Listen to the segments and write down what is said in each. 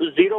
0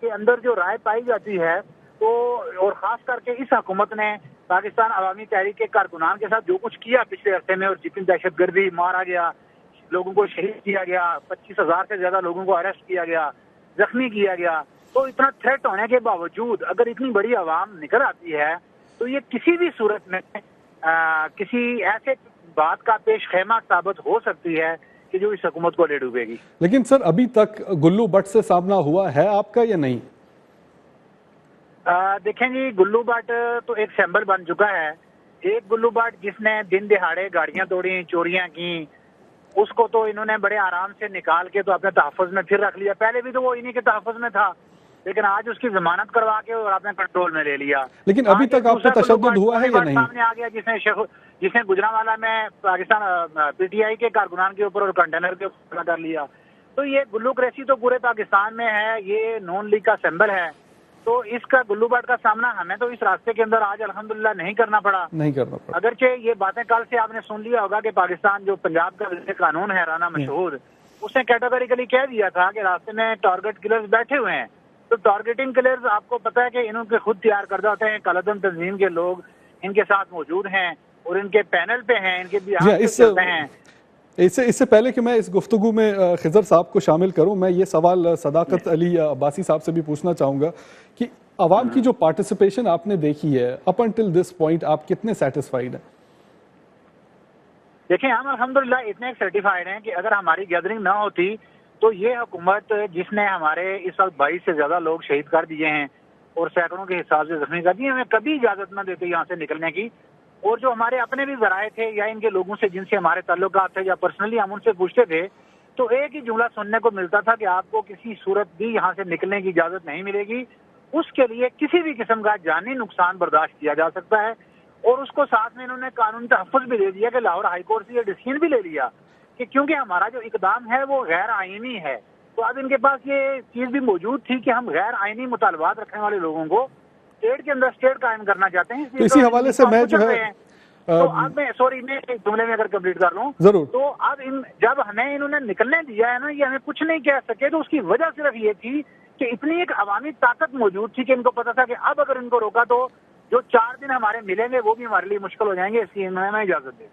کے اندر جو رائے پائی جاتی ہے تو اور خاص کر کے اس حکومت نے پاکستان عوامی تحریک کے کارکنان کے ساتھ جو کچھ کیا پچھلے عرصے میں، اور جتنی دہشت گردی مارا گیا، لوگوں کو شہید کیا گیا، 25,000 سے زیادہ لوگوں کو اریسٹ کیا گیا، زخمی کیا گیا، تو اتنا تھریٹ ہونے کے باوجود اگر اتنی بڑی عوام نکل آتی ہے تو یہ کسی بھی صورت میں کسی ایسے بات کا پیش خیمہ ثابت ہو سکتی ہے کہ جو اس حکومت کو لے ڈوبے گی۔ لیکن سر ابھی تک گلو بٹ سے سامنا ہوا ہے آپ کا یا نہیں؟ دیکھیں جی، گلو بٹ تو ایک سیمبل بن چکا ہے۔ ایک گلو بٹ جس نے دن دہاڑے گاڑیاں توڑی، چوریاں کی، اس کو تو انہوں نے بڑے آرام سے نکال کے تو اپنے تحفظ میں پھر رکھ لیا۔ پہلے بھی تو وہ انہی کے تحفظ میں تھا، لیکن آج اس کی ضمانت کروا کے اور اپنے کنٹرول میں لے لیا۔ لیکن ابھی تک آپ کو تشدد ہوا ہے یا نہیں؟ سامنے آ گیا جس نے گجرانوالہ میں پاکستان پی ٹی آئی کے کارکنان کے اوپر اور کنٹینر کے اوپر کر لیا۔ تو یہ گلوکریسی تو پورے پاکستان میں ہے، یہ نون لیگ کا سمبل ہے۔ تو اس کا گلو بٹ کا سامنا ہمیں تو اس راستے کے اندر آج الحمدللہ نہیں کرنا پڑا۔ اگرچہ یہ باتیں کل سے آپ نے سن لیا ہوگا کہ پاکستان جو پنجاب کا وزیر قانون ہے رانا مشہور، اس نے کیٹیگریکلی کہہ دیا تھا کہ راستے میں ٹارگٹ کلرز بیٹھے ہوئے ہیں۔ تو ٹارگیٹنگ کلرز آپ کو پتہ ہے کہ انہوں کے خود تیار کردہ ہوتے ہیں، کالعدم تنظیم کے لوگ ان کے ساتھ موجود ہیں اور ان کے پینل پہ ہیں، ان کے بیان چلتے ہیں۔ اس سے پہلے کہ میں اس گفتگو میں خضر صاحب کو شامل کروں، میں یہ سوال صداقت علی عباسی صاحب سے بھی پوچھنا چاہوں گا کہ عوام کی جو پارٹیسپیشن آپ نے دیکھی ہے اپ انٹل دس پوائنٹ، آپ کتنے سیٹسفائیڈ ہیں؟ دیکھیں، ہم الحمدللہ اتنے سرٹیفائیڈ ہیں کہ اگر ہماری گیدرنگ نہ ہوتی تو یہ حکومت جس نے ہمارے اس وقت 22 سے زیادہ لوگ شہید کر دیے ہیں اور سینکڑوں کے حساب سے زخمی کر دیے، ہمیں کبھی اجازت نہ دیتے یہاں سے نکلنے کی۔ اور جو ہمارے اپنے بھی ذرائع تھے یا ان کے لوگوں سے جن سے ہمارے تعلقات تھے یا پرسنلی ہم ان سے پوچھتے تھے تو ایک ہی جملہ سننے کو ملتا تھا کہ آپ کو کسی صورت بھی یہاں سے نکلنے کی اجازت نہیں ملے گی، اس کے لیے کسی بھی قسم کا جانی نقصان برداشت کیا جا سکتا ہے۔ اور اس کو ساتھ میں انہوں نے قانون تحفظ بھی دے دیا کہ لاہور ہائی کورٹ سے یہ ڈیسیژن بھی لے لیا کہ کیونکہ ہمارا جو اقدام ہے وہ غیر آئینی ہے، تو اب ان کے پاس یہ چیز بھی موجود تھی کہ ہم غیر آئینی مطالبات رکھنے والے لوگوں کو اسٹیٹ کے اندر اسٹیٹ قائم کرنا چاہتے ہیں۔ اسی حوالے سے میں جو ہے تو اب میں میں ایک جملے میں اگر کمپلیٹ کر لوں ضرور، تو اب جب ہمیں انہوں نے نکلنے دیا ہے نا، یہ ہمیں کچھ نہیں کہہ سکے، تو اس کی وجہ صرف یہ تھی کہ اتنی ایک عوامی طاقت موجود تھی کہ ان کو پتا تھا کہ اب اگر ان کو روکا تو جو 4 دن ہمارے ملیں گے وہ بھی ہمارے لیے مشکل ہو جائیں گے، اس کی انہوں نے اجازت دی۔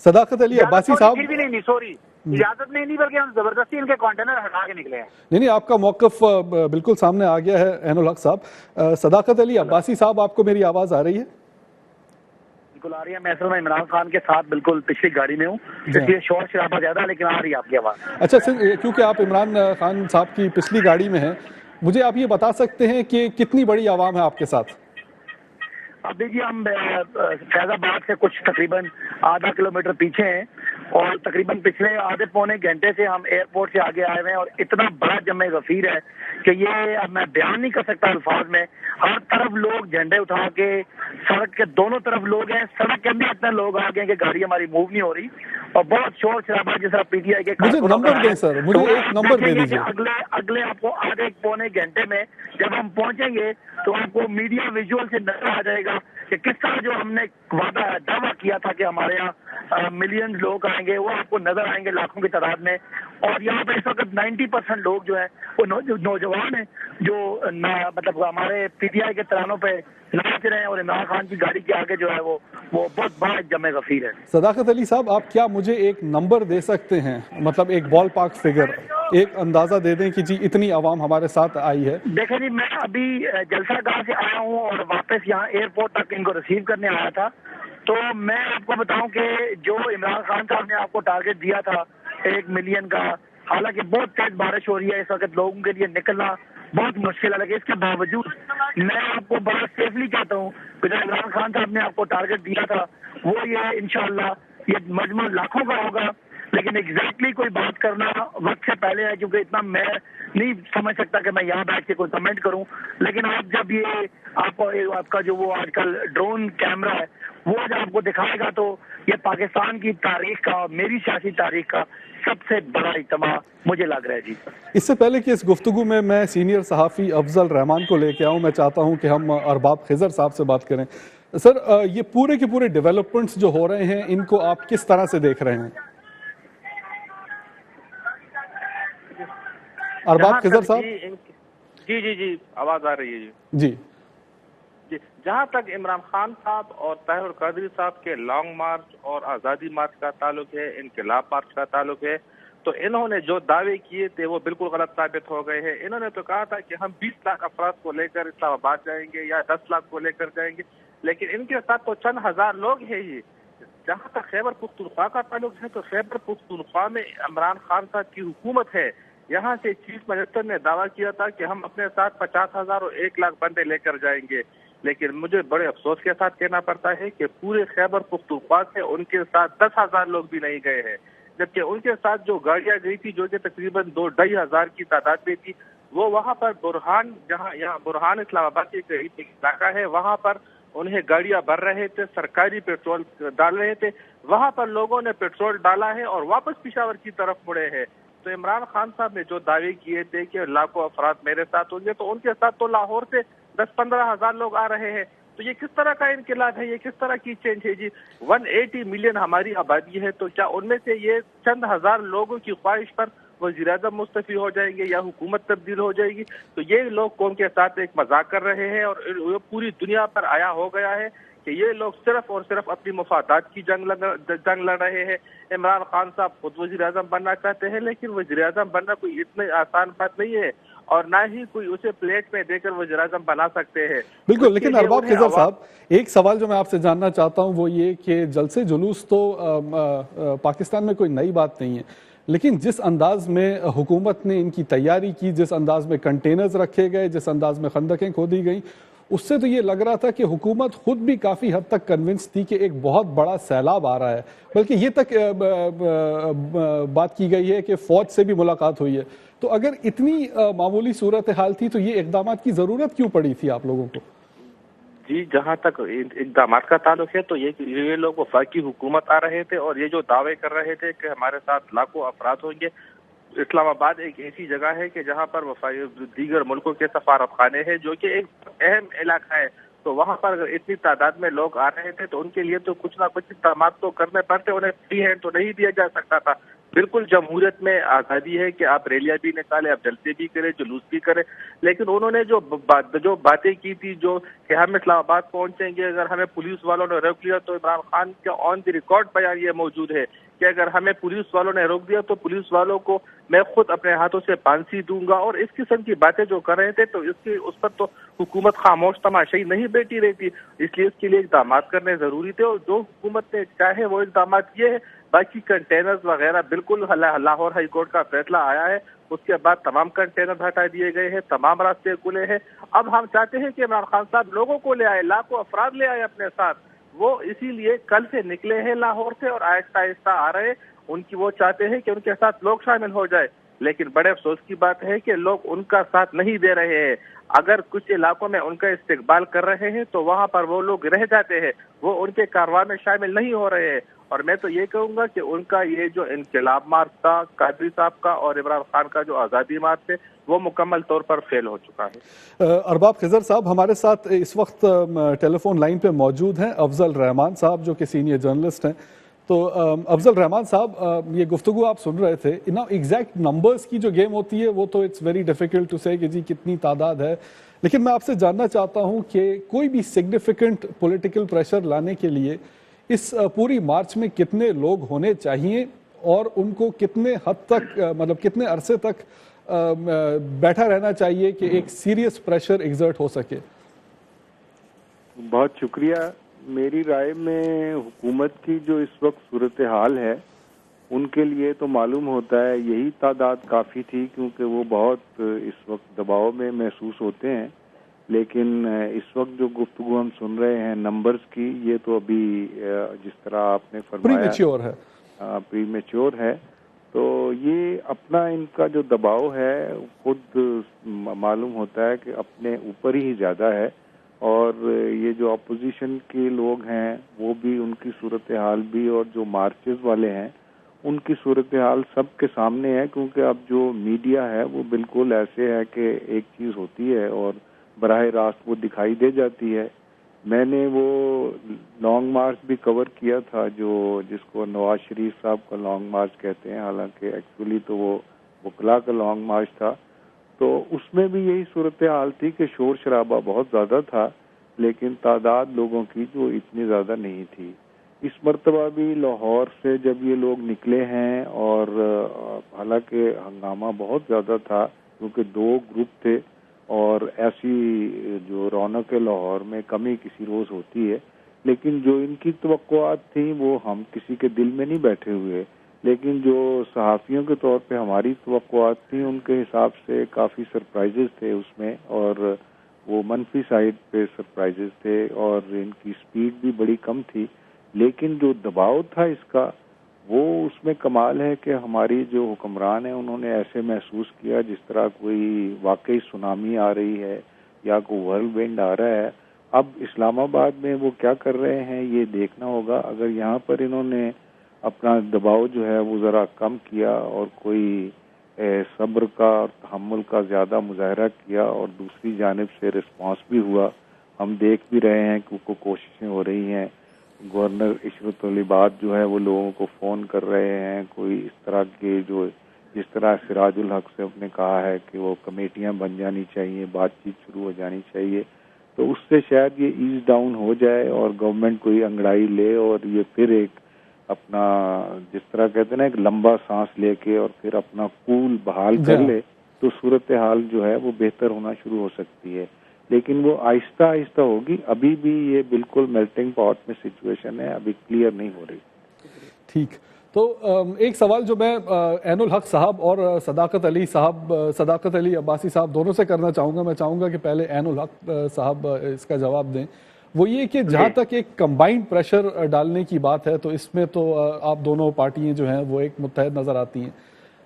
صداقت علی عباسی صاحب بھی نہیں، سوری، اجازت نہیں بلکہ ہم زبردستی ان کے کنٹینر ہٹا کے نکلے ہیں۔ نہیں، آپ کا موقف بالکل سامنے آ گیا ہے عین الحق صاحب۔ صداقت علی عباسی صاحب، آپ کو میری آواز آ رہی ہے؟ بالکل آ رہی ہے۔ میں اصل میں عمران خان کے ساتھ بالکل پچھلی گاڑی میں ہوں، اس لیے شور شرابہ زیادہ، لیکن آ رہی ہے آپ کی آواز۔ اچھا سر، کیونکہ آپ عمران خان صاحب کی پچھلی گاڑی میں ہیں، مجھے آپ یہ بتا سکتے ہیں کہ کتنی بڑی عوام ہے آپ کے ساتھ؟ اب دیکھیے، ہم فیض آباد سے کچھ تقریباً آدھا کلومیٹر پیچھے ہیں اور تقریباً پچھلے آدھے پونے گھنٹے سے ہم ایئرپورٹ سے آگے آئے ہوئے ہیں اور اتنا بڑا جمع غفیر ہے کہ یہ اب میں بیان نہیں کر سکتا الفاظ میں۔ ہر طرف لوگ جھنڈے اٹھا کے، سڑک کے دونوں طرف لوگ ہیں، سڑک کے اندر اتنے لوگ آ گئے کہ گاڑی ہماری موو نہیں ہو رہی اور بہت شور شرابہ جس طرح پی ٹی آئی کے مجھے نمبر دیں سر، مجھے ایک نمبر دے دیجیے۔ اگلے آپ کو آدھے پونے گھنٹے میں جب ہم پہنچیں گے تو آپ کو میڈیا ویژول سے نظر آ جائے گا کہ کس طرح جو ہم نے وعدہ دعویٰ کیا تھا کہ ہمارے یہاں ملین لوگ آئیں گے، وہ آپ کو نظر آئیں گے لاکھوں کی تعداد میں۔ اور یہاں پہ اس وقت 90% لوگ جو ہیں وہ نوجوان ہیں جو مطلب ہمارے پی ٹی آئی کے ترانوں پہ ناچ رہے ہیں اور عمران خان کی گاڑی کے آگے جو ہے وہ بہت بڑا جمع غفیر ہے۔ صداقت علی صاحب، آپ کیا مجھے ایک نمبر دے سکتے ہیں، مطلب ایک بال پارک فگر، ایک اندازہ دے دیں کہ جی اتنی عوام ہمارے ساتھ آئی ہے؟ دیکھیں جی، میں ابھی جلسہ گاہ سے آیا ہوں اور واپس یہاں ایئرپورٹ تک ان کو ریسیو کرنے آیا تھا، تو میں آپ کو بتاؤں کہ جو عمران خان صاحب نے آپ کو ٹارگٹ دیا تھا 1 ملین کا، حالانکہ بہت تیز بارش ہو رہی ہے اس وقت، لوگوں کے لیے نکلنا بہت مشکل ہے، لیکن اس کے باوجود میں آپ کو بڑا سیفلی کہتا ہوں کہ جو عمران خان صاحب نے آپ کو ٹارگٹ دیا تھا وہ یہ انشاءاللہ یہ مجموع لاکھوں کا ہوگا، لیکن ایگزیکٹلی کوئی بات کرنا وقت سے پہلے ہے کیونکہ اتنا میں نہیں سمجھ سکتا کہ میں یہاں بیٹھ کے کوئی کمنٹ کروں۔ لیکن آپ جب یہ آپ کا جو وہ آج کل ڈرون کیمرہ ہے وہ جب آپ کو دکھائے گا تو یہ پاکستان کی تاریخ کا، میری سیاسی تاریخ کا سب سے بڑا اجتماع مجھے لگ رہا ہے جی۔ اس سے پہلے کہ اس گفتگو میں سینئر صحافی افضل رحمان کو لے کے آؤں، میں چاہتا ہوں کہ ہم ارباب خضر صاحب سے بات کریں۔ سر، یہ پورے کے پورے ڈیولپمنٹس جو ہو رہے ہیں ان کو آپ کس طرح سے دیکھ رہے ہیں؟ ارباب خضر صاحب جی آواز آ رہی ہے جی جی. جہاں تک عمران خان صاحب اور طاہر القادری صاحب کے لانگ مارچ اور آزادی مارچ کا تعلق ہے، انقلاب مارچ کا تعلق ہے، تو انہوں نے جو دعوے کیے تھے وہ بالکل غلط ثابت ہو گئے ہیں. انہوں نے تو کہا تھا کہ ہم 20 لاکھ افراد کو لے کر اسلام آباد جائیں گے یا 10 لاکھ کو لے کر جائیں گے، لیکن ان کے ساتھ تو چند ہزار لوگ ہیں ہی. جہاں تک خیبر پختونخوا کا تعلق ہے تو خیبر پختونخوا میں عمران خان صاحب کی حکومت ہے. یہاں سے چیف منسٹر نے دعویٰ کیا تھا کہ ہم اپنے ساتھ 50,000 اور 1 لاکھ بندے لے کر جائیں گے، لیکن مجھے بڑے افسوس کے ساتھ کہنا پڑتا ہے کہ پورے خیبر پختونخوا سے ان کے ساتھ 10,000 لوگ بھی نہیں گئے ہیں، جبکہ ان کے ساتھ جو گاڑیاں گئی تھی جو کہ تقریباً 2-2.5 کی تعداد میں تھی، وہ وہاں پر برہان، جہاں یہاں برہان اسلام آباد کے قریب ایک علاقہ ہے، وہاں پر انہیں گاڑیاں بھر رہے تھے، سرکاری پیٹرول ڈال رہے تھے، وہاں پر لوگوں نے پیٹرول ڈالا ہے اور واپس پشاور کی طرف مڑے ہیں. تو عمران خان صاحب نے جو دعوے کیے تھے کہ لاکھوں افراد میرے ساتھ ہوں گے، تو ان کے ساتھ تو لاہور سے 10-15 ہزار لوگ آ رہے ہیں. تو یہ کس طرح کا انقلاب ہے، یہ کس طرح کی چینج ہے جی؟ 180 ملین ہماری آبادی ہے، تو کیا ان میں سے یہ چند ہزار لوگوں کی خواہش پر وزیر اعظم مستعفی ہو جائیں گے یا حکومت تبدیل ہو جائے گی؟ تو یہ لوگ قوم کے ساتھ ایک مذاق کر رہے ہیں اور پوری دنیا پر آیا ہو گیا ہے کہ یہ لوگ صرف اور صرف اپنی مفادات کی جنگ لڑ رہے ہیں. عمران خان صاحب خود وزیر اعظم بننا چاہتے ہیں، لیکن وزیر اعظم بننا کوئی اتنی آسان بات نہیں ہے اور نہ ہی کوئی اسے پلیٹ میں دے کر وزیر اعظم بنا سکتے ہیں. بالکل. لیکن ارباب خضر صاحب، ایک سوال جو میں آپ سے جاننا چاہتا ہوں وہ یہ کہ جلسے جلوس تو پاکستان میں کوئی نئی بات نہیں ہے، لیکن جس انداز میں حکومت نے ان کی تیاری کی، جس انداز میں کنٹینرز رکھے گئے، جس انداز میں خندقیں کھودی گئیں، اس سے تو یہ لگ رہا تھا کہ حکومت خود بھی کافی حد تک کنونس تھی کہ ایک بہت بڑا سیلاب آ رہا ہے. بلکہ یہ تک بات کی گئی ہے کہ فوج سے بھی ملاقات ہوئی ہے. تو اگر اتنی معمولی صورتحال تھی تو یہ اقدامات کی ضرورت کیوں پڑی تھی آپ لوگوں کو؟ جی جہاں تک اقدامات کا تعلق ہے تو یہ لوگ وفاقی حکومت آ رہے تھے اور یہ جو دعوے کر رہے تھے کہ ہمارے ساتھ لاکھوں افراد ہوں گے. اسلام آباد ایک ایسی جگہ ہے کہ جہاں پر دیگر ملکوں کے سفارت خانے ہیں، جو کہ ایک اہم علاقہ ہے. تو وہاں پر اگر اتنی تعداد میں لوگ آ رہے تھے تو ان کے لیے تو کچھ نہ کچھ اقدامات تو کرنے پڑتے، انہیں فری ہینڈ تو نہیں دیا جا سکتا تھا. بالکل جمہوریت میں آزادی ہے کہ آپ ریلیاں بھی نکالیں، آپ جلسے بھی کریں، جلوس بھی کریں، لیکن انہوں نے جو باتیں کی تھی جو کہ ہم اسلام آباد پہنچیں گے، اگر ہمیں پولیس والوں نے روک لیا تو عمران خان کا آن دی ریکارڈ بیان یہ موجود ہے کہ اگر ہمیں پولیس والوں نے روک دیا تو پولیس والوں کو میں خود اپنے ہاتھوں سے پھانسی دوں گا. اور اس قسم کی باتیں جو کر رہے تھے تو اس پر تو حکومت خاموش تماشائی نہیں بیٹھی رہتی، اس لیے اس کے لیے اقدامات کرنے ضروری تھے. اور جو حکومت نے چاہے وہ اقدامات کیے ہیں. باقی کنٹینرز وغیرہ بالکل لاہور ہائی کورٹ کا فیصلہ آیا ہے، اس کے بعد تمام کنٹینر ہٹا دیے گئے ہیں، تمام راستے کھلے ہیں. اب ہم چاہتے ہیں کہ عمران خان صاحب لوگوں کو لے آئے، لاکھوں افراد لے آئے اپنے ساتھ. وہ اسی لیے کل سے نکلے ہیں لاہور سے اور آہستہ آہستہ آ رہے. وہ چاہتے ہیں کہ ان کے ساتھ لوگ شامل ہو جائے، لیکن بڑے افسوس کی بات ہے کہ لوگ ان کا ساتھ نہیں دے رہے ہیں. اگر کچھ علاقوں میں ان کا استقبال کر رہے ہیں تو وہاں پر وہ لوگ رہ جاتے ہیں، وہ ان کے کارروائی میں شامل نہیں ہو رہے ہیں. اور میں تو یہ کہوں گا کہ ان کا یہ جو انقلاب مارچ تھا قادری صاحب کا اور عمران خان کا جو آزادی مارچ ہے وہ مکمل طور پر فیل ہو چکا ہے. ارباب خضر صاحب ہمارے ساتھ اس وقت ٹیلی فون لائن پہ موجود ہیں افضل رحمان صاحب جو کہ سینئر جرنلسٹ ہیں. تو افضل رحمان صاحب، یہ گفتگو آپ سن رہے تھے، ایگزیکٹ نمبرز کی جو گیم ہوتی ہے وہ تو اٹس ویری ڈیفیکلٹ ٹو سے کہ جی کتنی تعداد ہے، لیکن میں آپ سے جاننا چاہتا ہوں کہ کوئی بھی سگنیفیکنٹ پولیٹیکل پریشر لانے کے لیے اس پوری مارچ میں کتنے لوگ ہونے چاہیے اور ان کو کتنے حد تک مطلب کتنے عرصے تک بیٹھا رہنا چاہیے کہ ایک سیریس پریشر ایگزرٹ ہو سکے؟ بہت شکریہ. میری رائے میں حکومت کی جو اس وقت صورتحال ہے ان کے لیے تو معلوم ہوتا ہے یہی تعداد کافی تھی، کیونکہ وہ بہت اس وقت دباؤ میں محسوس ہوتے ہیں. لیکن اس وقت جو گفتگو ہم سن رہے ہیں نمبرز کی، یہ تو ابھی جس طرح آپ نے فرمایا پری میچور ہے. تو یہ اپنا ان کا جو دباؤ ہے خود معلوم ہوتا ہے کہ اپنے اوپر ہی زیادہ ہے. اور یہ جو اپوزیشن کے لوگ ہیں وہ بھی ان کی صورتحال بھی، اور جو مارچز والے ہیں ان کی صورتحال سب کے سامنے ہے. کیونکہ اب جو میڈیا ہے وہ بالکل ایسے ہے کہ ایک چیز ہوتی ہے اور براہ راست وہ دکھائی دے جاتی ہے. میں نے وہ لانگ مارچ بھی کور کیا تھا جس کو نواز شریف صاحب کا لانگ مارچ کہتے ہیں، حالانکہ ایکچولی تو وہ وکلا کا لانگ مارچ تھا. تو اس میں بھی یہی صورتحال تھی کہ شور شرابہ بہت زیادہ تھا لیکن تعداد لوگوں کی جو اتنی زیادہ نہیں تھی. اس مرتبہ بھی لاہور سے جب یہ لوگ نکلے ہیں اور حالانکہ ہنگامہ بہت زیادہ تھا کیونکہ 2 گروپ تھے اور ایسی جو رونق لاہور میں کمی کسی روز ہوتی ہے، لیکن جو ان کی توقعات تھیں وہ ہم کسی کے دل میں نہیں بیٹھے ہوئے، لیکن جو صحافیوں کے طور پہ ہماری توقعات تھیں ان کے حساب سے کافی سرپرائزز تھے اس میں، اور وہ منفی سائڈ پہ سرپرائزز تھے اور ان کی سپیڈ بھی بڑی کم تھی. لیکن جو دباؤ تھا اس کا وہ اس میں کمال ہے کہ ہماری جو حکمران ہیں انہوں نے ایسے محسوس کیا جس طرح کوئی واقعی سونامی آ رہی ہے یا کوئی ورلڈ وینڈ آ رہا ہے. اب اسلام آباد میں وہ کیا کر رہے ہیں یہ دیکھنا ہوگا. اگر یہاں پر انہوں نے اپنا دباؤ جو ہے وہ ذرا کم کیا اور کوئی صبر کا اور تحمل کا زیادہ مظاہرہ کیا اور دوسری جانب سے رسپانس بھی ہوا، ہم دیکھ بھی رہے ہیں کہ کوششیں ہو رہی ہیں. گورنر عشرت العباد جو ہے وہ لوگوں کو فون کر رہے ہیں، کوئی اس طرح کے جو جس طرح سراج الحق سے نے کہا ہے کہ وہ کمیٹیاں بن جانی چاہیے، بات چیت شروع ہو جانی چاہیے، تو اس سے شاید یہ ایز ڈاؤن ہو جائے اور گورنمنٹ کوئی انگڑائی لے اور یہ پھر ایک اپنا جس طرح کہتے ہیں نا ایک لمبا سانس لے کے اور پھر اپنا کول بحال کر لے تو صورتحال جو ہے وہ بہتر ہونا شروع ہو سکتی ہے. لیکن وہ آہستہ آہستہ ہوگی، ابھی بھی یہ بالکل میلٹنگ پاٹ میں سچویشن ہے، ابھی کلیئر نہیں ہو رہی. ٹھیک، تو ایک سوال جو میں عین الحق صاحب اور صداقت علی عباسی صاحب دونوں سے کرنا چاہوں گا، میں چاہوں گا کہ پہلے عین الحق صاحب اس کا جواب دیں. وہ یہ کہ جہاں تک ایک کمبائنڈ پریشر ڈالنے کی بات ہے تو اس میں تو آپ دونوں پارٹیاں جو ہیں وہ ایک متحد نظر آتی ہیں،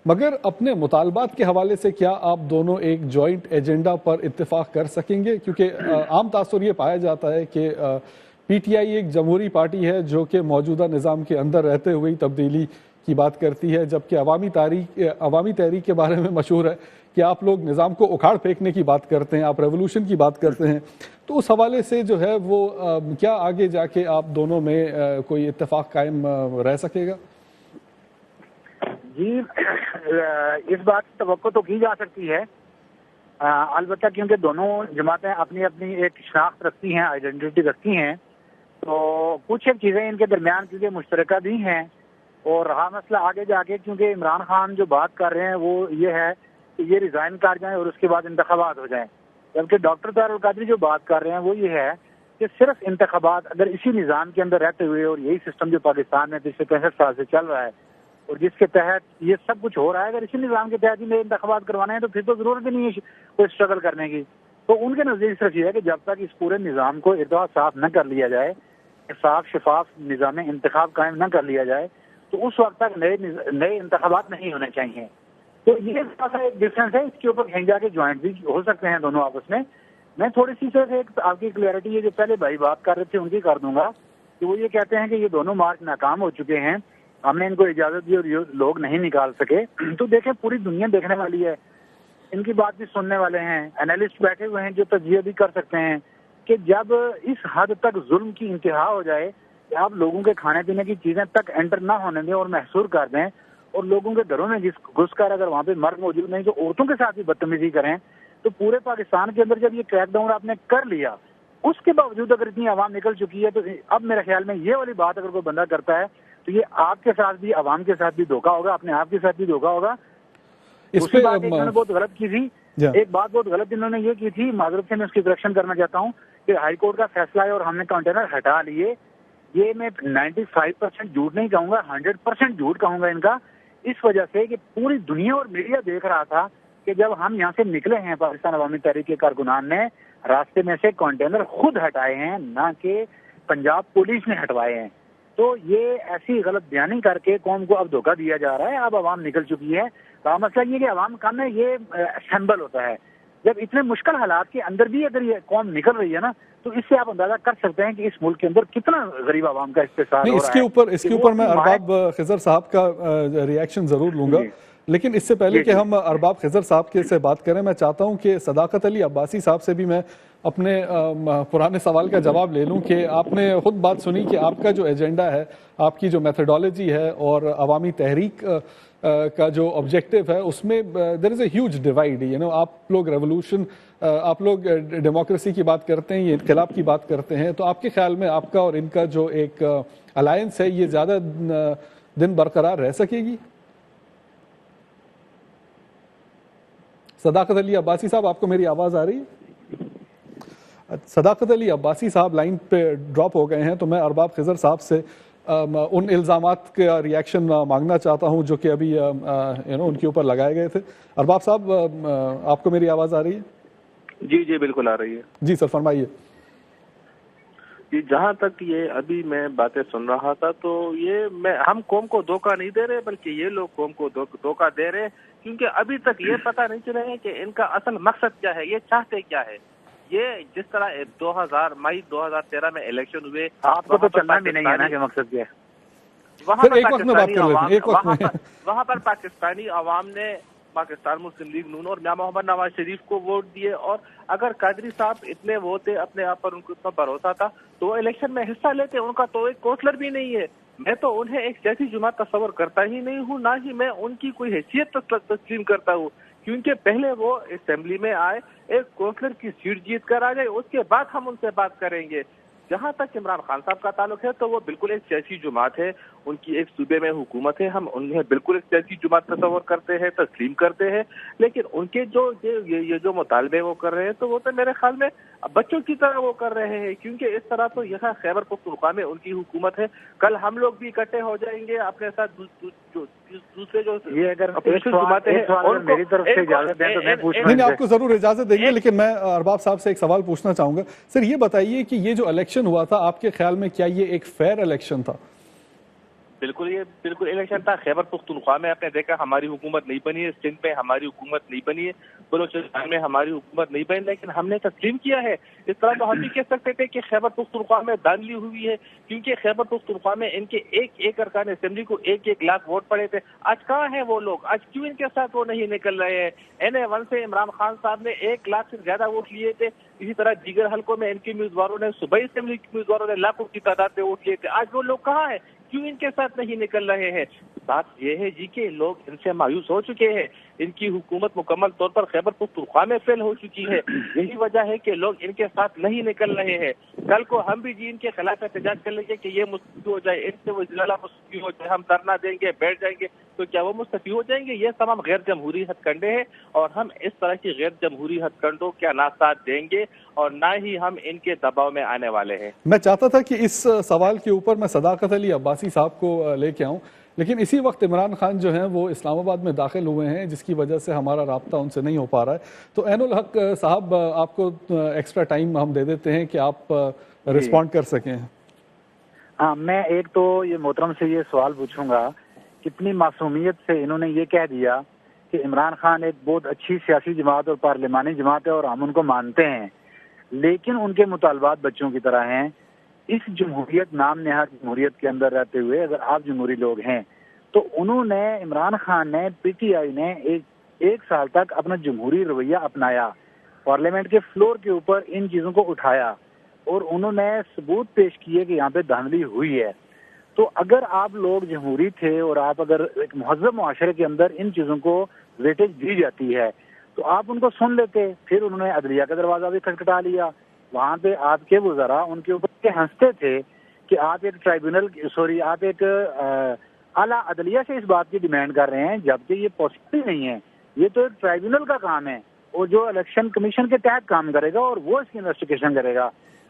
مگر اپنے مطالبات کے حوالے سے کیا آپ دونوں ایک جوائنٹ ایجنڈا پر اتفاق کر سکیں گے؟ کیونکہ عام تاثر یہ پایا جاتا ہے کہ پی ٹی آئی ایک جمہوری پارٹی ہے جو کہ موجودہ نظام کے اندر رہتے ہوئے تبدیلی کی بات کرتی ہے، جبکہ عوامی تحریک کے بارے میں مشہور ہے کہ آپ لوگ نظام کو اکھاڑ پھینکنے کی بات کرتے ہیں، آپ ریولوشن کی بات کرتے ہیں. تو اس حوالے سے جو ہے وہ کیا آگے جا کے آپ دونوں میں کوئی اتفاق قائم رہ سکے گا؟ جی، اس بات کی توقع تو کی جا سکتی ہے، البتہ کیونکہ دونوں جماعتیں اپنی اپنی ایک شناخت رکھتی ہیں، آئیڈینٹی رکھتی ہیں، تو کچھ ایک چیزیں ان کے درمیان کیونکہ مشترکہ بھی ہیں. اور رہا مسئلہ آگے جا کے کیونکہ عمران خان جو بات کر رہے ہیں وہ یہ ہے کہ یہ ریزائن کر جائیں اور اس کے بعد انتخابات ہو جائیں، جبکہ ڈاکٹر طاہر القادری جو بات کر رہے ہیں وہ یہ ہے کہ صرف انتخابات اگر اسی نظام کے اندر رہتے ہوئے اور یہی سسٹم جو پاکستان میں پچھلے 65 سال سے چل رہا ہے اور جس کے تحت یہ سب کچھ ہو رہا ہے، اگر اسی نظام کے تحت ہی انتخابات کروانے ہیں تو پھر تو ضرورت ہی نہیں ہے کوئی اسٹرگل کرنے کی. تو ان کے نزدیک صرف یہ ہے کہ جب تک اس پورے نظام کو ارتقا صاف نہ کر لیا جائے، صاف شفاف نظام انتخاب قائم نہ کر لیا جائے، تو اس وقت تک نئے انتخابات نہیں ہونے چاہیے. تو یہ ایک ڈفرینس ہے، اس کے اوپر کہیں جا کے جوائنٹ بھی ہو سکتے ہیں دونوں آپس میں. میں تھوڑی سی سے ایک آپ کی کلیئرٹی ہے جو پہلے بھائی بات کر رہے تھے ان کی کر دوں گا کہ وہ یہ کہتے ہیں کہ یہ دونوں مارچ ناکام ہو چکے ہیں، ہم نے ان کو اجازت دی اور یہ لوگ نہیں نکال سکے. تو دیکھیں پوری دنیا دیکھنے والی ہے، ان کی بات بھی سننے والے ہیں، اینالسٹ بیٹھے ہوئے ہیں جو تجزیہ بھی کر سکتے ہیں کہ جب اس حد تک ظلم کی انتہا ہو جائے کہ آپ لوگوں کے کھانے پینے کی چیزیں تک انٹر نہ ہونے دیں اور محصور کر دیں اور لوگوں کے گھروں میں گھس کر اگر وہاں پہ مرد موجود نہیں تو عورتوں کے ساتھ بھی بدتمیزی کریں، تو پورے پاکستان کے اندر جب یہ کریک ڈاؤن آپ نے کر لیا، اس کے باوجود اگر اتنی عوام نکل چکی ہے تو اب میرے خیال میں یہ والی بات اگر کوئی بندہ کرتا ہے تو یہ آپ کے ساتھ بھی عوام کے ساتھ بھی دھوکہ ہوگا، اپنے آپ کے ساتھ بھی دھوکہ ہوگا. دوسری بات انہوں نے بہت غلط کی تھی، ایک بات بہت غلط انہوں نے یہ کی تھی، معذرت سے میں اس کی کریکشن کرنا چاہتا ہوں کہ ہائی کورٹ کا فیصلہ ہے اور ہم نے کنٹینر ہٹا لیے. یہ میں 95% جھوٹ نہیں کہوں گا، 100% جھوٹ کہوں گا ان کا، اس وجہ سے کہ پوری دنیا اور میڈیا دیکھ رہا تھا کہ جب ہم یہاں سے نکلے ہیں پاکستان عوامی تحریک کے کارکنان نے راستے میں سے کنٹینر خود ہٹائے ہیں، نہ کہ پنجاب پولیس نے ہٹوائے ہیں. تو یہ ایسی غلط بیانی کر کے قوم کو اب دھوکہ دیا جا رہا ہے. اب عوام نکل چکی ہے. مسئلہ یہ کہ عوام کم ہے، یہ اسمبل ہوتا ہے. جب اتنے مشکل حالات کے اندر بھی اگر یہ قوم نکل رہی ہے نا تو اس سے آپ اندازہ کر سکتے ہیں کہ اس ملک کے اندر کتنا غریب عوام کا استحصال ہو اس رہا ہے. کے اوپر میں ارباب خضر صاحب کا ریاکشن ضرور لوں گا, لیکن اس سے پہلے کہ ہم ارباب خضر صاحب کے سے بات کریں, میں چاہتا ہوں کہ صداقت علی عباسی صاحب سے بھی میں اپنے پرانے سوال کا جواب لے لوں کہ آپ نے خود بات سنی کہ آپ کا جو ایجنڈا ہے, آپ کی جو میتھڈالوجی ہے اور عوامی تحریک کا جو آبجیکٹو ہے, اس میں دیر از اے ہیوج ڈیوائڈ. آپ لوگ ریولوشن, آپ لوگ ڈیموکریسی کی بات کرتے ہیں, یہ انقلاب کی بات کرتے ہیں, تو آپ کے خیال میں آپ کا اور ان کا جو ایک الائنس ہے یہ زیادہ دن برقرار رہ سکے گی؟ صداقت علی عباسی صاحب, آپ کو میری آواز آ رہی ہے؟ صداقت علی عباسی صاحب لائن پہ ڈراپ ہو گئے ہیں, تو میں ارباب خضر صاحب سے ان الزامات کا ریاکشن مانگنا چاہتا ہوں جو کہ ابھی ان کے اوپر لگائے گئے تھے. ارباب صاحب, آپ کو میری آواز آ رہی ہے؟ جی جی بالکل آ رہی ہے. جی سر فرمائیے. جی جہاں تک یہ ابھی میں باتیں سن رہا تھا تو یہ ہم قوم کو دھوکہ نہیں دے رہے, بلکہ یہ لوگ قوم کو دھوکہ دے رہے, کیونکہ ابھی تک یہ پتہ نہیں چلا ہے کہ ان کا اصل مقصد کیا ہے, یہ چاہتے کیا ہے. یہ جس طرح مئی 2013 میں الیکشن ہوئے, آپ کو تو چلنا بھی نہیں ہے نا کہ مقصد کیا ہے. وہاں پر پاکستانی عوام نے پاکستان مسلم لیگ نون اور میاں محمد نواز شریف کو ووٹ دیے, اور اگر قادری صاحب اتنے وہ تھے, اپنے آپ پر ان کو اتنا بھروسہ تھا, تو وہ الیکشن میں حصہ لیتے. ان کا تو ایک کونسلر بھی نہیں ہے. میں تو انہیں ایک سیاسی جماعت تصور کرتا ہی نہیں ہوں, نہ ہی میں ان کی کوئی حیثیت تسلیم کرتا ہوں, کیونکہ پہلے وہ اسمبلی میں آئے, ایک کونسلر کی سیٹ جیت کر آ جائے, اس کے بعد ہم ان سے بات کریں گے. جہاں تک عمران خان صاحب کا تعلق ہے تو وہ بالکل ایک سیاسی جماعت ہے, ان کی ایک صوبے میں حکومت ہے, ہم انہیں بالکل ایک سیاسی جماعت تصور کرتے ہیں, تسلیم کرتے ہیں. لیکن ان کے یہ جو مطالبے وہ کر رہے ہیں تو وہ تو میرے خیال میں بچوں کی طرح وہ کر رہے ہیں, کیونکہ اس طرح تو یہاں خیبر پختونخوا میں ان کی حکومت ہے. کل ہم لوگ بھی اکٹھے ہو جائیں گے اپنے ساتھ دوسرے جو یہ اگر میری طرف سے اجازت دیں تو میں پوچھنا. نہیں, آپ کو ضرور اجازت دیں گے, لیکن میں ارباب صاحب سے ایک سوال پوچھنا چاہوں گا. سر یہ بتائیے کہ یہ جو الیکشن ہوا تھا, آپ کے خیال میں کیا یہ ایک فیئر الیکشن تھا؟ بالکل الیکشن تھا. خیبر پختونخوا میں آپ نے دیکھا ہماری حکومت نہیں بنی ہے, سندھ میں ہماری حکومت نہیں بنی ہے, بلوچستان میں ہماری حکومت نہیں بنی, لیکن ہم نے تسلیم کیا ہے. اس طرح تو ہم بھی کہہ سکتے تھے کہ خیبر پختونخوا میں دھاندلی ہوئی ہے, کیونکہ خیبر پختونخوا میں ان کے ایک ارکان اسمبلی کو 1 لاکھ ووٹ پڑے تھے. آج کہاں ہیں وہ لوگ؟ آج کیوں ان کے ساتھ وہ نہیں نکل رہے ہیں؟ NA1 سے عمران خان صاحب نے 1 لاکھ سے زیادہ ووٹ لیے تھے. اسی طرح دیگر حلقوں میں ان کے امیدواروں نے, صوبائی اسمبلی کے امیدواروں نے لاکھوں کی تعداد میں ووٹ لیے تھے. آج وہ لوگ کہاں ہیں؟ کیوں ان کے ساتھ نہیں نکل رہے ہیں؟ بات یہ ہے جی کہ لوگ ان سے مایوس ہو چکے ہیں. ان کی حکومت مکمل طور پر خیبر پختونخوا میں فیل ہو چکی ہے. یہی وجہ ہے کہ لوگ ان کے ساتھ نہیں نکل رہے ہیں. کل کو ہم بھی جی ان کے خلاف احتجاج کر لیں گے کہ یہ مستعفی ہو جائے, ان سے وزیر اعلیٰ مستعفی ہو جائے, ہم دھرنا دیں گے, بیٹھ جائیں گے, تو کیا وہ مستعفی ہو جائیں گے؟ یہ تمام غیر جمہوری ہتھ کنڈے ہیں, اور ہم اس طرح کی غیر جمہوری ہتھ کنڈوں کا نہ ساتھ دیں گے, اور نہ ہی ہم ان کے دباؤ میں آنے والے ہیں. میں چاہتا تھا کہ اس سوال کے اوپر میں صداقت علی عباسی صاحب کو لے کے آؤں, لیکن اسی وقت عمران خان جو ہیں وہ اسلام آباد میں داخل ہوئے ہیں, جس کی وجہ سے ہمارا رابطہ ان سے نہیں ہو پا رہا ہے. تو عین الحق صاحب, آپ کو ایکسٹرا ٹائم ہم دے دیتے ہیں کہ آپ رسپونڈ کر سکیں. ہاں, میں ایک تو یہ محترم سے یہ سوال پوچھوں گا, کتنی معصومیت سے انہوں نے یہ کہہ دیا کہ عمران خان ایک بہت اچھی سیاسی جماعت اور پارلیمانی جماعت ہے اور ہم ان کو مانتے ہیں, لیکن ان کے مطالبات بچوں کی طرح ہیں. اس جمہوریت, نام نہاد جمہوریت کے اندر رہتے ہوئے اگر آپ جمہوری لوگ ہیں تو انہوں نے, عمران خان نے, PTI نے ایک سال تک اپنا جمہوری رویہ اپنایا, پارلیمنٹ کے فلور کے اوپر ان چیزوں کو اٹھایا, اور انہوں نے ثبوت پیش کیے کہ یہاں پہ دھاندلی ہوئی ہے. تو اگر آپ لوگ جمہوری تھے اور آپ اگر ایک مہذب معاشرے کے اندر ان چیزوں کو ویٹیج دی جاتی ہے تو آپ ان کو سن لیتے. پھر انہوں نے عدلیہ کا دروازہ بھی کھٹکھٹا لیا. وہاں پہ آپ کے وزراء ان کے اوپر ہنستے تھے کہ آپ ایک آپ ایک اعلیٰ عدلیہ سے اس بات کی ڈیمانڈ کر رہے ہیں, جبکہ یہ پاسبل نہیں ہے. یہ تو ایک ٹرائبیونل کا کام ہے, اور جو الیکشن کمیشن کے تحت کام کرے گا اور وہ اس کی انویسٹیگیشن کرے گا.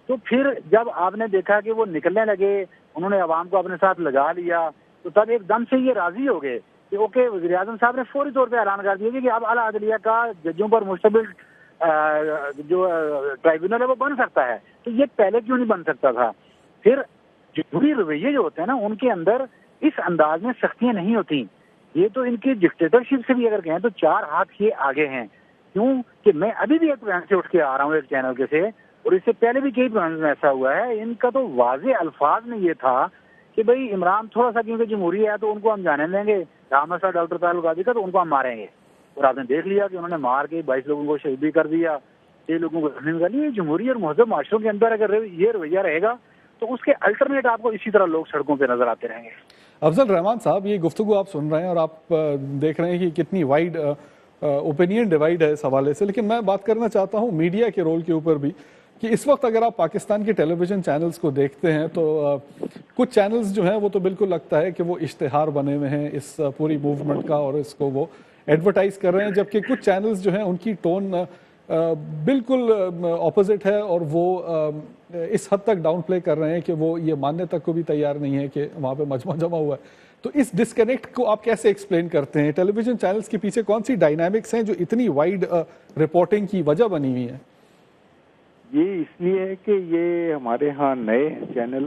تو پھر جب آپ نے دیکھا کہ وہ نکلنے لگے, انہوں نے عوام کو اپنے ساتھ لگا لیا, تو تب ایک دم سے یہ راضی ہو گئے کہ اوکے, وزیر اعظم صاحب نے فوری طور پہ اعلان کر دیا کہ اب اعلیٰ عدلیہ کا ججوں پر مشتمل جو ٹرائبیونل ہے وہ بن سکتا ہے. تو یہ پہلے کیوں نہیں بن سکتا تھا؟ پھر جمہوری رویے جو ہوتے ہیں نا, ان کے اندر اس انداز میں سختیاں نہیں ہوتی. یہ تو ان کی ڈکٹیٹرشپ سے بھی اگر کہیں تو 4 ہاتھ یہ آگے ہیں. کیوں کہ میں ابھی بھی ایک وین سے اٹھ کے آ رہا ہوں ایک چینل کے سے, اور اس سے پہلے بھی کئی پروگرامز میں ایسا ہوا ہے. ان کا تو واضح الفاظ میں یہ تھا کہ بھائی عمران تھوڑا سا کیونکہ جمہوری ہے تو ان کو ہم جانے دیں گے, احمد صاحب ڈاکٹر طاہر القادری کا تو ان کو ہم ماریں گے. اور آپ نے دیکھ لیا کہ انہوں نے مار کے 22 لوگوں کو شہید بھی کر دیا, 6 لوگوں کو زخمی کر لیا. جمہوری اور مہذب معاشروں کے اندر اگر یہ رویہ رہے گا تو اس کے الٹرنیٹ آپ کو اسی طرح لوگ سڑکوں پہ نظر آتے رہیں گے. افضل رحمان صاحب, یہ گفتگو آپ سن رہے ہیں اور آپ دیکھ رہے ہیں کہ کتنی وائڈ اوپینین ڈیوائڈ ہے اس حوالے سے, لیکن میں بات کرنا چاہتا ہوں میڈیا کے رول کے اوپر بھی کہ اس وقت اگر آپ پاکستان کے ٹیلی ویژن چینلز کو دیکھتے ہیں تو کچھ چینلز جو ہیں وہ تو بالکل لگتا ہے کہ وہ اشتہار بنے ہوئے ہیں اس پوری موومنٹ کا اور اس کو وہ ایڈورٹائز کر رہے ہیں, جبکہ کچھ چینلز جو ہیں ان کی ٹون بالکل اپوزٹ ہے اور وہ اس حد تک ڈاؤن پلے کر رہے ہیں کہ وہ یہ ماننے تک کو بھی تیار نہیں ہے کہ وہاں پہ مجمع جمع ہوا ہے. تو اس ڈسکنیکٹ کو آپ کیسے ایکسپلین کرتے ہیں؟ ٹیلی ویژن چینلز کے پیچھے کون سی ڈائنامکس ہیں جو اتنی وائڈ رپورٹنگ کی وجہ بنی ہوئی ہیں؟ یہ اس لیے ہے کہ یہ ہمارے ہاں نئے چینل,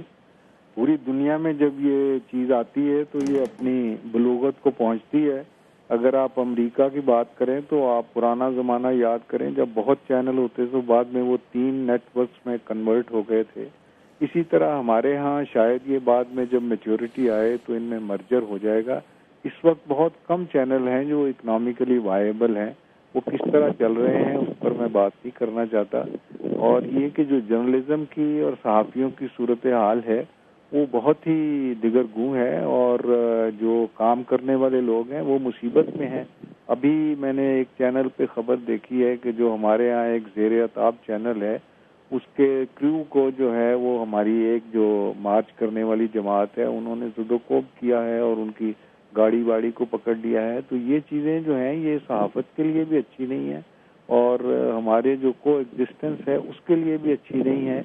پوری دنیا میں جب یہ چیز آتی ہے تو یہ اپنی بلوغت کو پہنچتی ہے. اگر آپ امریکہ کی بات کریں تو آپ پرانا زمانہ یاد کریں جب بہت چینل ہوتے تو بعد میں وہ 3 نیٹ ورکس میں کنورٹ ہو گئے تھے. اسی طرح ہمارے ہاں شاید یہ بعد میں جب میچورٹی آئے تو ان میں مرجر ہو جائے گا. اس وقت بہت کم چینل ہیں جو اکنامکلی وائبل ہیں. وہ کس طرح چل رہے ہیں اس پر میں بات نہیں کرنا چاہتا. اور یہ کہ جو جرنلزم کی اور صحافیوں کی صورتحال ہے وہ بہت ہی دگرگوں ہے اور جو کام کرنے والے لوگ ہیں وہ مصیبت میں ہیں. ابھی میں نے ایک چینل پہ خبر دیکھی ہے کہ جو ہمارے ہاں ایک زیر اطاعت چینل ہے اس کے کریو کو جو ہے وہ ہماری ایک جو مارچ کرنے والی جماعت ہے انہوں نے زدوکوب کیا ہے اور ان کی گاڑی واڑی کو پکڑ لیا ہے. تو یہ چیزیں جو ہیں یہ صحافت کے لیے بھی اچھی نہیں ہیں اور ہمارے جو کو ایگزسٹنس ہے اس کے لیے بھی اچھی نہیں ہے.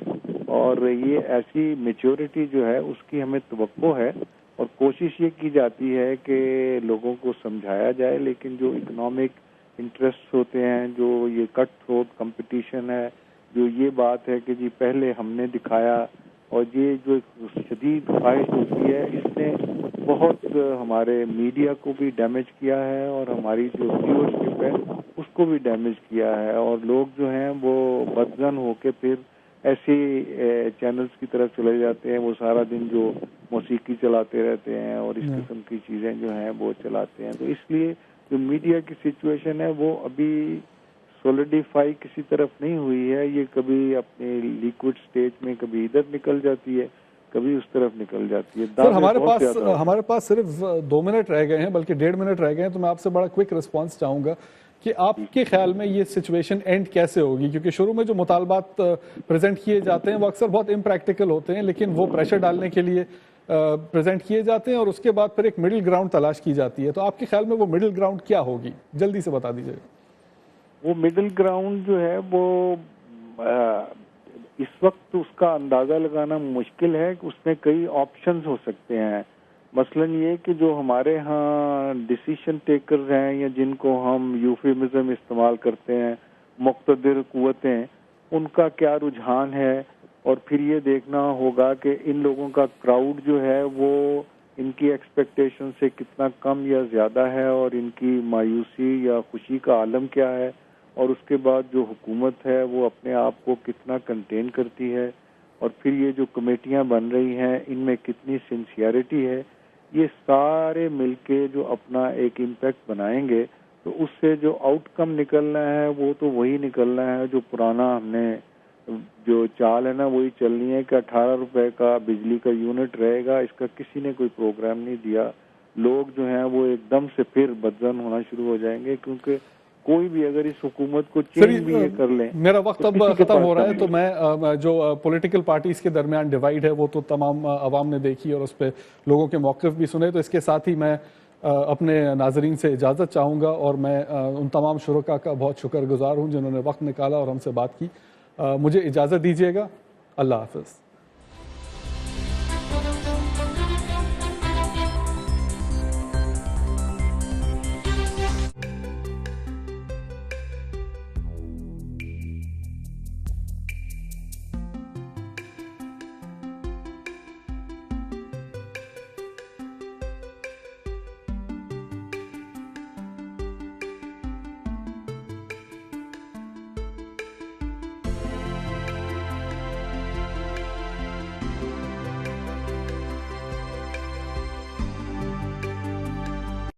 اور یہ ایسی میچورٹی جو ہے اس کی ہمیں توقع ہے اور کوشش یہ کی جاتی ہے کہ لوگوں کو سمجھایا جائے, لیکن جو اکنامک انٹرسٹ ہوتے ہیں, جو یہ کٹ تھروٹ کمپٹیشن ہے, جو یہ بات ہے کہ جی پہلے ہم نے دکھایا, اور یہ جو شدید خواہش ہوتی ہے اس نے بہت ہمارے میڈیا کو بھی ڈیمیج کیا ہے اور ہماری جو ویورشپ ہے اس کو بھی ڈیمیج کیا ہے. اور لوگ جو ہیں وہ بدظن ہو کے پھر ایسی چینلز کی طرف چلے جاتے ہیں. وہ سارا دن جو موسیقی چلاتے رہتے ہیں اور اس قسم کی چیزیں جو ہیں وہ چلاتے ہیں. تو اس لیے جو میڈیا کی سچویشن ہے وہ ابھی سولیڈیفائی کسی طرف نہیں ہوئی ہے. یہ کبھی اپنے لیکوڈ سٹیج میں کبھی ادھر نکل جاتی ہے, کبھی اس طرف نکل جاتی ہے. سر ہمارے پاس صرف 2 منٹ رہ گئے ہیں, بلکہ 1.5 منٹ رہ گئے ہیں, تو میں آپ سے بڑا کوئک رسپانس چاہوں گا کہ آپ کے خیال میں یہ سچویشن اینڈ کیسے ہوگی؟ کیونکہ شروع میں جو مطالبات پریزنٹ کیے جاتے ہیں وہ اکثر بہت امپریکٹیکل ہوتے ہیں, لیکن وہ پریشر ڈالنے کے لیے پریزنٹ کیے جاتے ہیں اور اس کے بعد پھر ایک مڈل گراؤنڈ تلاش کی جاتی ہے. تو آپ کے خیال میں وہ مڈل گراؤنڈ کیا ہوگی؟ جلدی سے بتا دیجیے. وہ مڈل گراؤنڈ جو ہے وہ اس وقت اس کا اندازہ لگانا مشکل ہے کہ اس میں کئی آپشنز ہو سکتے ہیں. مثلا یہ کہ جو ہمارے ہاں ڈیسیشن ٹیکرز ہیں یا جن کو ہم یوفیمزم استعمال کرتے ہیں, مقتدر قوتیں, ان کا کیا رجحان ہے, اور پھر یہ دیکھنا ہوگا کہ ان لوگوں کا کراؤڈ جو ہے وہ ان کی ایکسپیکٹیشن سے کتنا کم یا زیادہ ہے اور ان کی مایوسی یا خوشی کا عالم کیا ہے, اور اس کے بعد جو حکومت ہے وہ اپنے آپ کو کتنا کنٹین کرتی ہے, اور پھر یہ جو کمیٹیاں بن رہی ہیں ان میں کتنی سنسیئرٹی ہے. یہ سارے مل کے جو اپنا ایک امپیکٹ بنائیں گے تو اس سے جو آؤٹ کم نکلنا ہے وہ تو وہی نکلنا ہے جو پرانا ہم نے جو چال ہے نا وہی چلنی ہے کہ 18 روپے کا بجلی کا یونٹ رہے گا. اس کا کسی نے کوئی پروگرام نہیں دیا. لوگ جو ہیں وہ ایک دم سے پھر بدظن ہونا شروع ہو جائیں گے, کیونکہ کوئی بھی اگر اس حکومت کو چینج بھی یہ کر لیں. میرا وقت اب ختم ہو رہا ہے, تو میں جو پولیٹیکل پارٹیز کے درمیان ڈیوائیڈ ہے وہ تو تمام عوام نے دیکھی اور اس پہ لوگوں کے موقف بھی سنے. تو اس کے ساتھ ہی میں اپنے ناظرین سے اجازت چاہوں گا, اور میں ان تمام شرکاء کا بہت شکر گزار ہوں جنہوں نے وقت نکالا اور ہم سے بات کی. مجھے اجازت دیجیے گا. اللہ حافظ.